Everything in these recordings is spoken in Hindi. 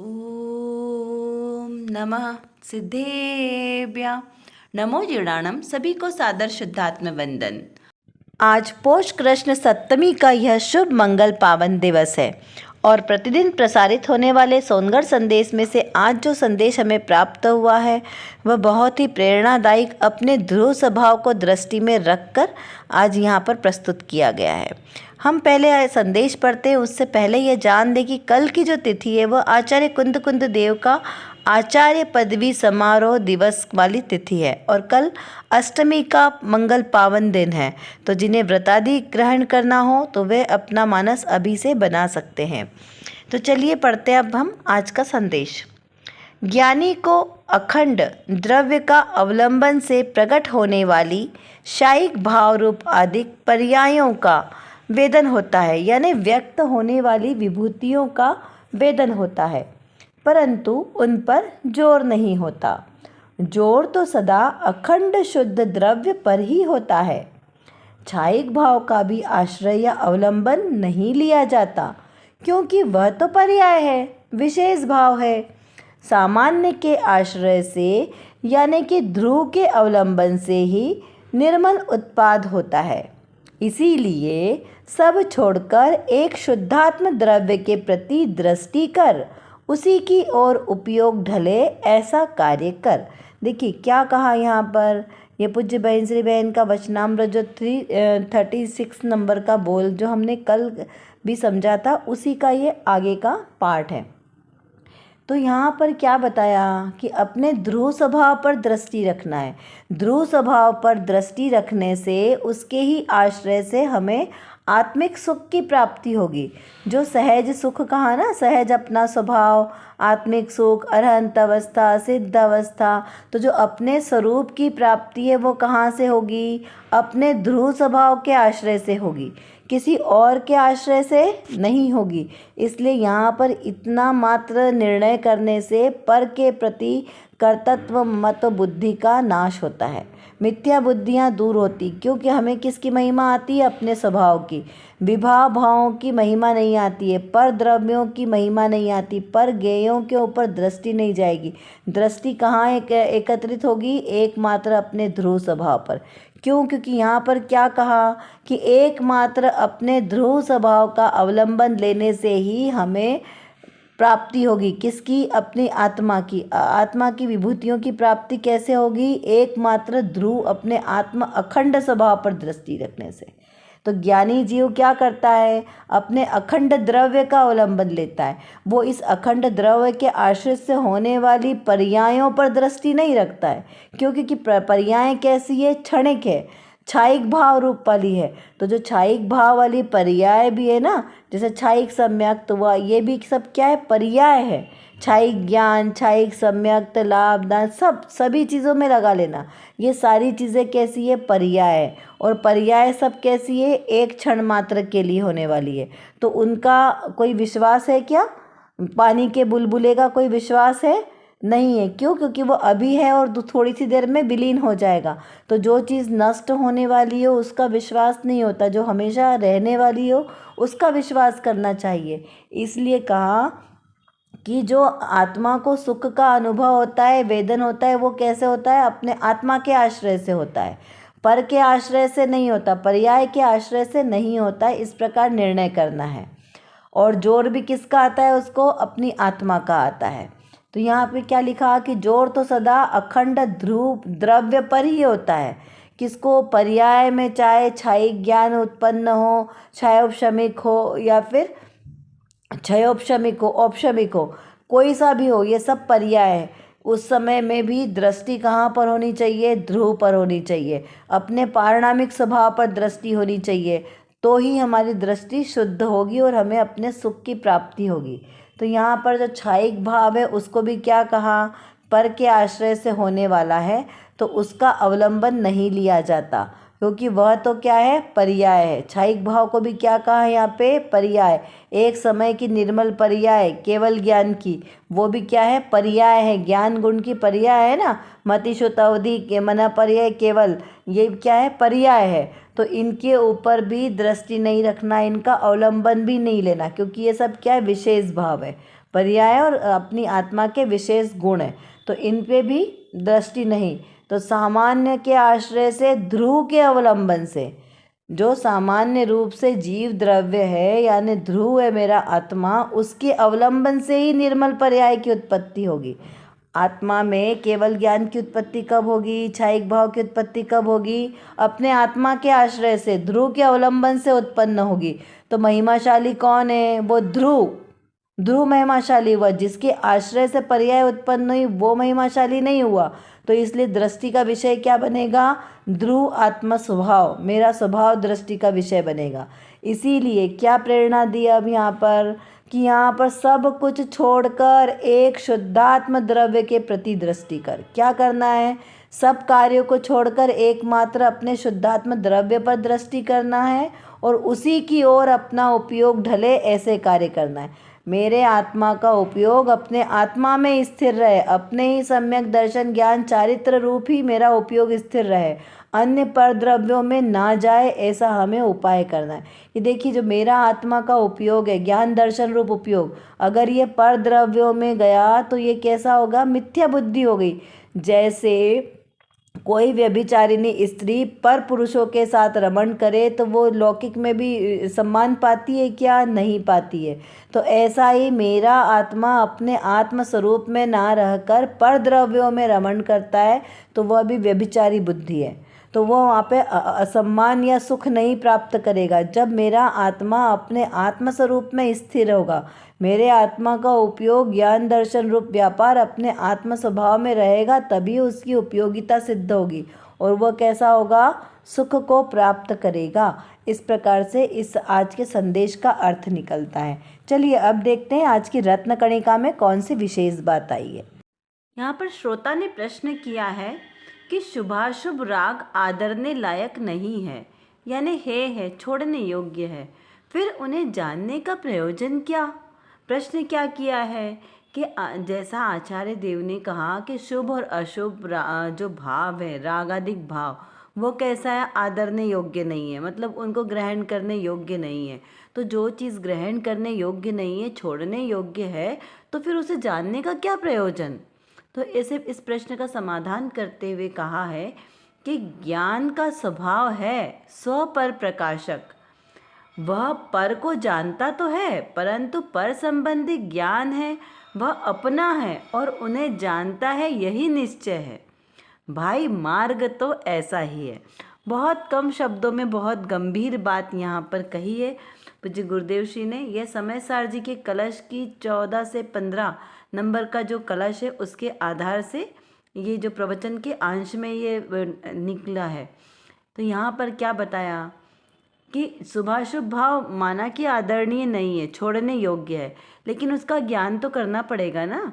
ओम नमः सिद्धेभ्य नमो जीर्णाणम। सभी को सादर शुद्धात्म वंदन। आज पौष कृष्ण सप्तमी का यह शुभ मंगल पावन दिवस है और प्रतिदिन प्रसारित होने वाले सोनगढ़ संदेश में से आज जो संदेश हमें प्राप्त हुआ है वह बहुत ही प्रेरणादायक अपने ध्रुव स्वभाव को दृष्टि में रखकर आज यहाँ पर प्रस्तुत किया गया है। हम पहले संदेश पढ़ते हैं उससे पहले ये जान दें कि कल की जो तिथि है वह आचार्य कुंद देव का आचार्य पदवी समारोह दिवस वाली तिथि है और कल अष्टमी का मंगल पावन दिन है। तो जिन्हें व्रतादि ग्रहण करना हो तो वे अपना मानस अभी से बना सकते हैं। तो चलिए पढ़ते हैं अब हम आज का संदेश। ज्ञानी को अखंड द्रव्य का अवलंबन से प्रकट होने वाली शायिक भाव रूप आदि पर्यायों का वेदन होता है, यानी व्यक्त होने वाली विभूतियों का वेदन होता है, परंतु उन पर जोर नहीं होता। जोर तो सदा अखंड शुद्ध द्रव्य पर ही होता है। छायिक भाव का भी आश्रय या अवलंबन नहीं लिया जाता, क्योंकि वह तो पर्याय है, विशेष भाव है। सामान्य के आश्रय से यानी कि ध्रुव के अवलंबन से ही निर्मल उत्पाद होता है। इसीलिए सब छोड़कर एक शुद्धात्म द्रव्य के प्रति दृष्टि कर उसी की ओर उपयोग ढले ऐसा कार्य कर। देखिए क्या कहा यहाँ पर, ये पूज्य बहन श्री बहन का वचनामृत जो 36 नंबर का बोल जो हमने कल भी समझा था उसी का ये आगे का पार्ट है। तो यहाँ पर क्या बताया कि अपने ध्रुव स्वभाव पर दृष्टि रखना है। ध्रुव स्वभाव पर दृष्टि रखने से उसके ही आश्रय से हमें आत्मिक सुख की प्राप्ति होगी। जो सहज सुख कहा ना, सहज अपना स्वभाव, आत्मिक सुख, अरहंत अवस्था, सिद्ध अवस्था, तो जो अपने स्वरूप की प्राप्ति है वो कहाँ से होगी? अपने ध्रुव स्वभाव के आश्रय से होगी, किसी और के आश्रय से नहीं होगी। इसलिए यहाँ पर इतना मात्र निर्णय करने से पर के प्रति कर्तृत्व मत बुद्धि का नाश होता है, मिथ्या बुद्धियाँ दूर होती। क्योंकि हमें किसकी महिमा आती है? अपने स्वभाव की। विभाव भावों की महिमा नहीं आती है, पर द्रव्यों की महिमा नहीं आती, पर ज्ञेयों के ऊपर दृष्टि नहीं जाएगी। दृष्टि कहाँ एकत्रित होगी? एकमात्र अपने ध्रुव स्वभाव पर। क्यों? क्योंकि यहाँ पर क्या कहा कि एकमात्र अपने ध्रुव स्वभाव का अवलंबन लेने से ही हमें प्राप्ति होगी। किसकी? अपनी आत्मा की। आत्मा की विभूतियों की प्राप्ति कैसे होगी? एकमात्र ध्रुव अपने आत्मा अखंड स्वभाव पर दृष्टि रखने से। तो ज्ञानी जीव क्या करता है? अपने अखंड द्रव्य का अवलंबन लेता है। वो इस अखंड द्रव्य के आश्रय से होने वाली पर्यायों पर दृष्टि नहीं रखता है। क्योंकि पर्याय कैसी है? क्षणिक है, छायिक भाव रूप वाली है। तो जो छायिक भाव वाली पर्याय भी है ना, जैसे छायिक सम्यक, तो वह ये भी सब क्या है? पर्याय है। छायिक ज्ञान, छायिक सम्यक, लाभ, दान, सभी चीज़ों में लगा लेना। ये सारी चीज़ें कैसी है? पर्याय है। और पर्याय सब कैसी है? एक क्षण मात्र के लिए होने वाली है। तो उनका कोई विश्वास है क्या? पानी के बुलबुले का कोई विश्वास है? नहीं है। क्यों? क्योंकि वो अभी है और थोड़ी सी देर में विलीन हो जाएगा। तो जो चीज़ नष्ट होने वाली हो उसका विश्वास नहीं होता, जो हमेशा रहने वाली हो उसका विश्वास करना चाहिए। इसलिए कहा कि जो आत्मा को सुख का अनुभव होता है, वेदन होता है, वो कैसे होता है? अपने आत्मा के आश्रय से होता है, पर के आश्रय से नहीं होता, पर्याय के आश्रय से नहीं होता है। इस प्रकार निर्णय करना है। और जोर भी किसका आता है? उसको अपनी आत्मा का आता है। तो यहाँ पे क्या लिखा कि जोर तो सदा अखंड ध्रुव द्रव्य पर ही होता है। किसको? पर्याय में, चाहे छायिक ज्ञान उत्पन्न हो, क्षयोपशमिक हो या फिर क्षयोपशमिक हो, औपशमिक हो, कोई सा भी हो, ये सब पर्याय है। उस समय में भी दृष्टि कहाँ पर होनी चाहिए? ध्रुव पर होनी चाहिए। अपने पारिणामिक स्वभाव पर दृष्टि होनी चाहिए, तो ही हमारी दृष्टि शुद्ध होगी और हमें अपने सुख की प्राप्ति होगी। तो यहाँ पर जो छायिक भाव है उसको भी क्या कहा? पर के आश्रय से होने वाला है, तो उसका अवलंबन नहीं लिया जाता, क्योंकि वह तो क्या है? पर्याय है। छायिक भाव को भी क्या कहा है यहाँ पे? पर्याय। एक समय की निर्मल पर्याय केवल ज्ञान की, वो भी क्या है? पर्याय है। ज्ञान गुण की पर्याय है ना, मतिशुत अवधि के मना पर्याय केवल, ये क्या है? पर्याय है। तो इनके ऊपर भी दृष्टि नहीं रखना, इनका अवलंबन भी नहीं लेना, क्योंकि ये सब क्या है? विशेष भाव है। पर्याय और अपनी आत्मा के विशेष गुण हैं, तो इन पे भी दृष्टि नहीं। तो सामान्य के आश्रय से, ध्रुव के अवलंबन से, जो सामान्य रूप से जीव द्रव्य है यानी ध्रुव है मेरा आत्मा, उसके अवलंबन से ही निर्मल पर्याय की उत्पत्ति होगी। आत्मा में केवल ज्ञान की उत्पत्ति कब होगी, इच्छाइक भाव की उत्पत्ति कब होगी? अपने आत्मा के आश्रय से, ध्रुव के अवलंबन से उत्पन्न होगी। तो महिमाशाली कौन है? वो ध्रुव। ध्रुव महिमाशाली हुआ, जिसके आश्रय से पर्याय उत्पन्न हुई वो महिमाशाली नहीं हुआ। तो इसलिए दृष्टि का विषय क्या बनेगा? ध्रुव आत्मा स्वभाव, मेरा स्वभाव दृष्टि का विषय बनेगा। इसीलिए क्या प्रेरणा दी अब यहाँ पर कि यहाँ पर सब कुछ छोड़कर एक शुद्धात्म द्रव्य के प्रति दृष्टि कर। क्या करना है? सब कार्यों को छोड़कर एकमात्र अपने शुद्धात्म द्रव्य पर दृष्टि करना है और उसी की ओर अपना उपयोग ढले ऐसे कार्य करना है। मेरे आत्मा का उपयोग अपने आत्मा में स्थिर रहे, अपने ही सम्यक दर्शन ज्ञान चारित्र रूप ही मेरा उपयोग स्थिर रहे, अन्य पर द्रव्यों में ना जाए, ऐसा हमें उपाय करना है। कि देखिए, जो मेरा आत्मा का उपयोग है, ज्ञान दर्शन रूप उपयोग, अगर ये पर द्रव्यों में गया तो ये कैसा होगा? मिथ्या बुद्धि हो गई। जैसे कोई व्यभिचारिणी स्त्री पर पुरुषों के साथ रमण करे तो वो लौकिक में भी सम्मान पाती है क्या? नहीं पाती है। तो ऐसा ही मेरा आत्मा अपने आत्म स्वरूप में ना रहकर पर द्रव्यों में रमण करता है तो वह भी व्यभिचारी बुद्धि है। तो वो वहाँ पे असम्मान या सुख नहीं प्राप्त करेगा। जब मेरा आत्मा अपने आत्म स्वरूप में स्थिर होगा, मेरे आत्मा का उपयोग ज्ञान दर्शन रूप व्यापार अपने आत्म स्वभाव में रहेगा, तभी उसकी उपयोगिता सिद्ध होगी और वह कैसा होगा? सुख को प्राप्त करेगा। इस प्रकार से इस आज के संदेश का अर्थ निकलता है। चलिए अब देखते हैं आज की रत्न कणिका में कौन सी विशेष बात आई है। यहाँ पर श्रोता ने प्रश्न किया है कि शुभाशुभ राग आदरने लायक नहीं है, यानी है छोड़ने योग्य है, फिर उन्हें जानने का प्रयोजन क्या? प्रश्न क्या किया है कि जैसा आचार्य देव ने कहा कि शुभ और अशुभ जो भाव है, रागादिक भाव, वो कैसा है? आदरने योग्य नहीं है, मतलब उनको ग्रहण करने योग्य नहीं है। तो जो चीज़ ग्रहण करने योग्य नहीं है, छोड़ने योग्य है, तो फिर उसे जानने का क्या प्रयोजन? तो ऐसे इस प्रश्न का समाधान करते हुए कहा है कि ज्ञान का स्वभाव है स्व पर प्रकाशक। वह पर को जानता तो है, परंतु पर संबंधी ज्ञान है वह अपना है और उन्हें जानता है, यही निश्चय है। भाई मार्ग तो ऐसा ही है। बहुत कम शब्दों में बहुत गंभीर बात यहाँ पर कही है पूज्य गुरुदेव श्री ने। यह समय सार जी के कलश की 14 से 15 नंबर का जो कलश है उसके आधार से ये जो प्रवचन के अंश में ये निकला है। तो यहाँ पर क्या बताया कि शुभाशुभ भाव माना कि आदरणीय नहीं है, छोड़ने योग्य है, लेकिन उसका ज्ञान तो करना पड़ेगा ना।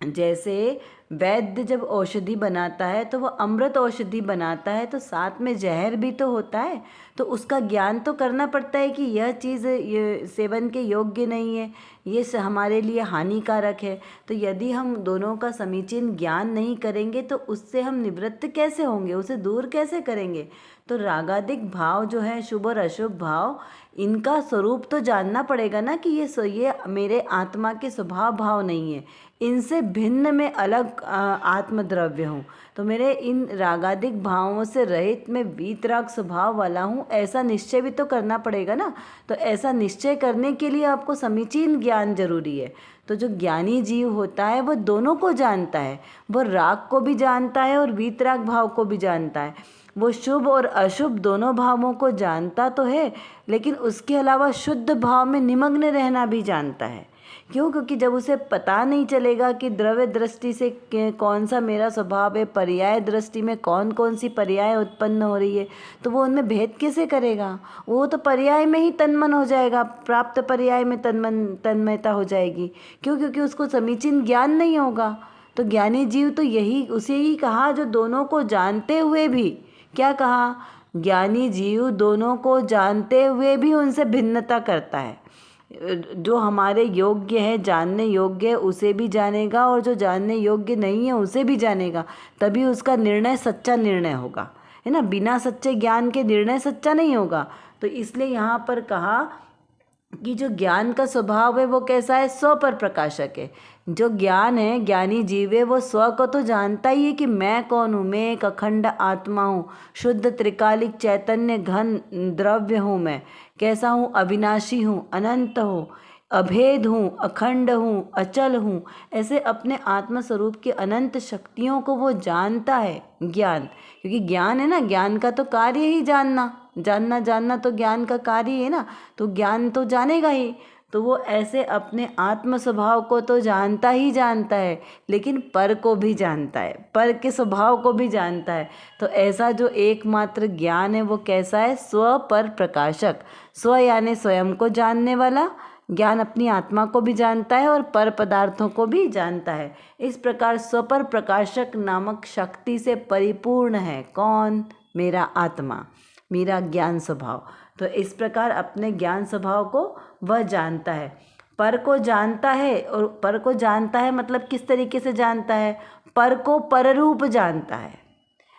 जैसे वैद्य जब औषधि बनाता है तो वह अमृत औषधि बनाता है, तो साथ में जहर भी तो होता है, तो उसका ज्ञान तो करना पड़ता है कि यह चीज़ ये सेवन के योग्य नहीं है, ये हमारे लिए हानिकारक है। तो यदि हम दोनों का समीचीन ज्ञान नहीं करेंगे तो उससे हम निवृत्त कैसे होंगे, उसे दूर कैसे करेंगे? तो रागादिक भाव जो है, शुभ और अशुभ भाव, इनका स्वरूप तो जानना पड़ेगा ना कि ये मेरे आत्मा के स्वभाव भाव नहीं है, इनसे भिन्न में अलग आत्मद्रव्य हूँ। तो मेरे इन रागादिक भावों से रहित मैं वीतराग स्वभाव वाला हूँ, ऐसा निश्चय भी तो करना पड़ेगा ना। तो ऐसा निश्चय करने के लिए आपको समीचीन ज्ञान जरूरी है। तो जो ज्ञानी जीव होता है वह दोनों को जानता है, वह राग को भी जानता है और वीतराग भाव को भी जानता है। वो शुभ और अशुभ दोनों भावों को जानता तो है, लेकिन उसके अलावा शुद्ध भाव में निमग्न रहना भी जानता है। क्यों? क्योंकि जब उसे पता नहीं चलेगा कि द्रव्य दृष्टि से कौन सा मेरा स्वभाव है, पर्याय दृष्टि में कौन कौन सी पर्याय उत्पन्न हो रही है, तो वो उनमें भेद कैसे करेगा? वो तो पर्याय में ही तन्मन हो जाएगा, प्राप्त पर्याय में तन्मयता हो जाएगी। क्यों? क्योंकि उसको समीचीन ज्ञान नहीं होगा। तो ज्ञानी जीव तो यही उसे ही कहा जो दोनों को जानते हुए भी, क्या कहा? ज्ञानी जीव दोनों को जानते हुए भी उनसे भिन्नता करता है। जो हमारे योग्य है, जानने योग्य है, उसे भी जानेगा, और जो जानने योग्य नहीं है उसे भी जानेगा, तभी उसका निर्णय सच्चा निर्णय होगा, है ना। बिना सच्चे ज्ञान के निर्णय सच्चा नहीं होगा। तो इसलिए यहाँ पर कहा कि जो ज्ञान का स्वभाव है वो कैसा है, स्व पर प्रकाशक है। जो ज्ञान है, ज्ञानी जीव है, वो स्व को तो जानता ही है कि मैं कौन हूँ, मैं एक अखंड आत्मा हूँ, शुद्ध त्रिकालिक चैतन्य घन द्रव्य हूँ, मैं कैसा हूँ, अविनाशी हूँ, अनंत हूँ, अभेद हूँ, अखंड हूँ, अचल हूँ। ऐसे अपने आत्म स्वरूप की अनंत शक्तियों को वो जानता है ज्ञान, क्योंकि ज्ञान है ना, ज्ञान का तो कार्य ही जानना, जानना जानना तो ज्ञान का कार्य है ना, तो ज्ञान तो जानेगा ही। तो वो ऐसे अपने आत्म स्वभाव को तो जानता ही जानता है, लेकिन पर को भी जानता है, पर के स्वभाव को भी जानता है। तो ऐसा जो एकमात्र ज्ञान है वो कैसा है, स्व पर प्रकाशक। स्व यानी स्वयं को जानने वाला ज्ञान अपनी आत्मा को भी जानता है और पर पदार्थों को भी जानता है। इस प्रकार स्वपर प्रकाशक नामक शक्ति से परिपूर्ण है कौन, मेरा आत्मा, मेरा ज्ञान स्वभाव। तो इस प्रकार अपने ज्ञान स्वभाव को वह जानता है, पर को जानता है। और पर को जानता है मतलब किस तरीके से जानता है, पर को पररूप जानता है।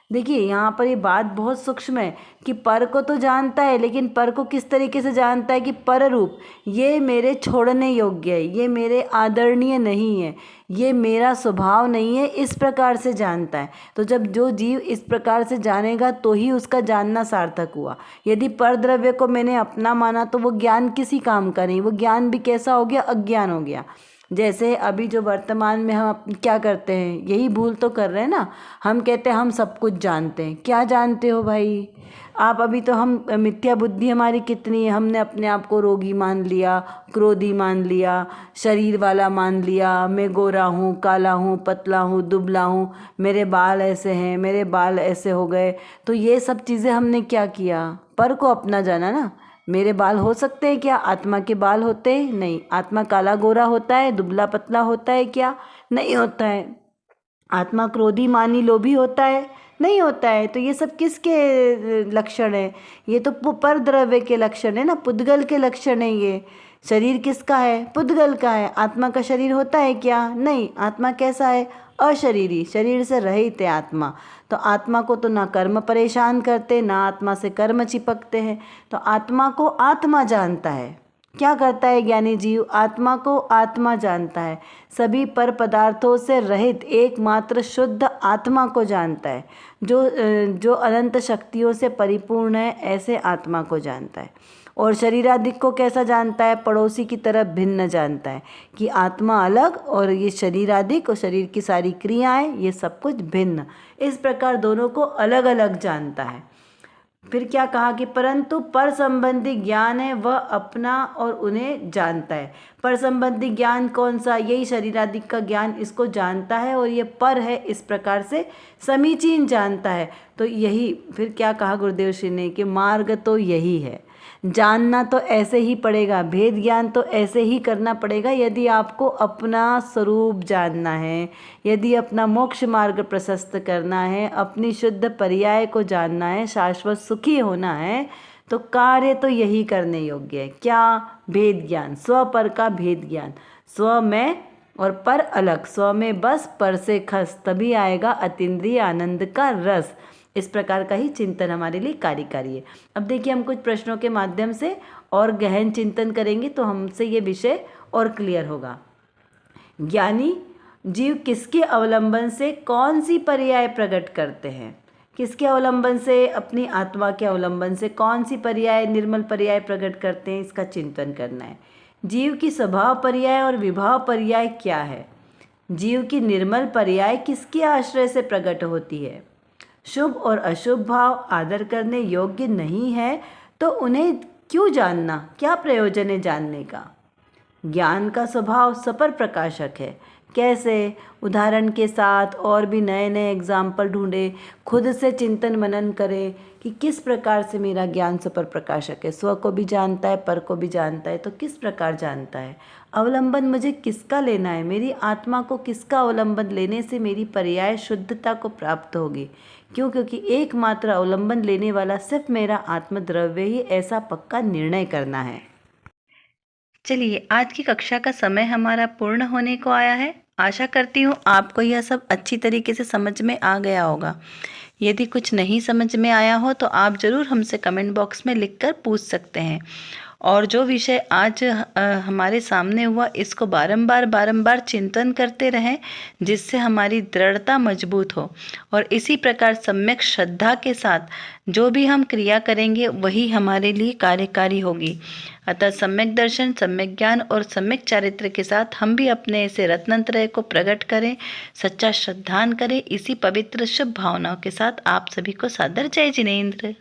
देखिए यहाँ पर ये बात बहुत सूक्ष्म है कि पर को तो जानता है, लेकिन पर को किस तरीके से जानता है कि पर रूप, ये मेरे छोड़ने योग्य है, ये मेरे आदरणीय नहीं है, ये मेरा स्वभाव नहीं है, इस प्रकार से जानता है। तो जब जो जीव इस प्रकार से जानेगा तो ही उसका जानना सार्थक हुआ। यदि पर द्रव्य को मैंने अपना माना तो वो ज्ञान किसी काम का नहीं, वो ज्ञान भी कैसा हो गया, अज्ञान हो गया। जैसे अभी जो वर्तमान में हम क्या करते हैं, यही भूल तो कर रहे हैं ना, हम कहते हैं हम सब कुछ जानते हैं। क्या जानते हो भाई आप? अभी तो हम मिथ्या बुद्धि हमारी कितनी है, हमने अपने आप को रोगी मान लिया, क्रोधी मान लिया, शरीर वाला मान लिया, मैं गोरा हूँ, काला हूँ, पतला हूँ, दुबला हूँ, मेरे बाल ऐसे हैं, मेरे बाल ऐसे हो गए। तो ये सब चीज़ें हमने क्या किया, पर को अपना जाना ना। मेरे बाल हो सकते हैं क्या, आत्मा के बाल होते हैं? नहीं। आत्मा काला गोरा होता है, दुबला पतला होता है क्या? नहीं होता है। आत्मा क्रोधी मानी लोभी होता है? नहीं होता है। तो ये सब किसके लक्षण है? ये तो पर द्रव्य के लक्षण है ना, पुद्गल के लक्षण है ये। शरीर किसका है? पुद्गल का है। आत्मा का शरीर होता है क्या? नहीं। आत्मा कैसा है? अशरीरी, शरीर से रहित है आत्मा। तो आत्मा को तो ना कर्म परेशान करते, ना आत्मा से कर्म चिपकते हैं। तो आत्मा को आत्मा जानता है। क्या करता है ज्ञानी जीव? आत्मा को आत्मा जानता है, सभी पर पदार्थों से रहित एकमात्र शुद्ध आत्मा को जानता है, जो अनंत शक्तियों से परिपूर्ण है, ऐसे आत्मा को जानता है। और शरीरादिक को कैसा जानता है? पड़ोसी की तरह भिन्न जानता है कि आत्मा अलग और ये शरीरादिक और शरीर की सारी क्रियाएं, ये सब कुछ भिन्न। इस प्रकार दोनों को अलग अलग जानता है। फिर क्या कहा कि परंतु पर संबंधी ज्ञान है वह अपना और उन्हें जानता है। पर संबंधी ज्ञान कौन सा? यही शरीरादिक का ज्ञान इसको जानता है और ये पर है, इस प्रकार से समीचीन जानता है। तो यही फिर क्या कहा गुरुदेव श्री ने कि मार्ग तो यही है। जानना तो ऐसे ही पड़ेगा, भेद ज्ञान तो ऐसे ही करना पड़ेगा यदि आपको अपना स्वरूप जानना है, यदि अपना मोक्ष मार्ग प्रशस्त करना है, अपनी शुद्ध पर्याय को जानना है, शाश्वत सुखी होना है, तो कार्य तो यही करने योग्य है। क्या? भेद ज्ञान, स्व पर का भेद ज्ञान। स्व में और पर अलग, स्व में बस, पर से खस, तभी आएगा अतीन्द्रिय आनंद का रस। इस प्रकार का ही चिंतन हमारे लिए कार्यकारी है। अब देखिए हम कुछ प्रश्नों के माध्यम से और गहन चिंतन करेंगे तो हमसे ये विषय और क्लियर होगा। ज्ञानी जीव किसके अवलंबन से कौन सी पर्याय प्रकट करते हैं? किसके अवलंबन से? अपनी आत्मा के अवलंबन से कौन सी पर्याय, निर्मल पर्याय प्रकट करते हैं, इसका चिंतन करना है। जीव की स्वभाव पर्याय और विभाव पर्याय क्या है? जीव की निर्मल पर्याय किसके आश्रय से प्रकट होती है? शुभ और अशुभ भाव आदर करने योग्य नहीं है तो उन्हें क्यों जानना? क्या प्रयोजन है जानने का? ज्ञान का स्वभाव सपर प्रकाशक है। कैसे? उदाहरण के साथ और भी नए नए एग्जाम्पल ढूंढे, खुद से चिंतन मनन करें कि किस प्रकार से मेरा ज्ञान सपर प्रकाशक है। स्व को भी जानता है, पर को भी जानता है, तो किस प्रकार जानता है? अवलंबन मुझे किसका लेना है? मेरी आत्मा को किसका अवलंबन लेने से मेरी पर्याय शुद्धता को प्राप्त होगी? क्यों? क्योंकि एकमात्र अवलंबन लेने वाला सिर्फ मेरा आत्मद्रव्य ही, ऐसा पक्का निर्णय करना है। चलिए आज की कक्षा का समय हमारा पूर्ण होने को आया है। आशा करती हूँ आपको यह सब अच्छी तरीके से समझ में आ गया होगा। यदि कुछ नहीं समझ में आया हो तो आप ज़रूर हमसे कमेंट बॉक्स में लिखकर पूछ सकते हैं। और जो विषय आज हमारे सामने हुआ, इसको बारंबार चिंतन करते रहें, जिससे हमारी दृढ़ता मजबूत हो। और इसी प्रकार सम्यक श्रद्धा के साथ जो भी हम क्रिया करेंगे वही हमारे लिए कार्यकारी होगी। अतः सम्यक दर्शन, सम्यक ज्ञान और सम्यक चारित्र के साथ हम भी अपने ऐसे रत्नत्रय को प्रकट करें, सच्चा श्रद्धान करें। इसी पवित्र शुभ भावनाओं के साथ आप सभी को सादर जय जिनेंद्र।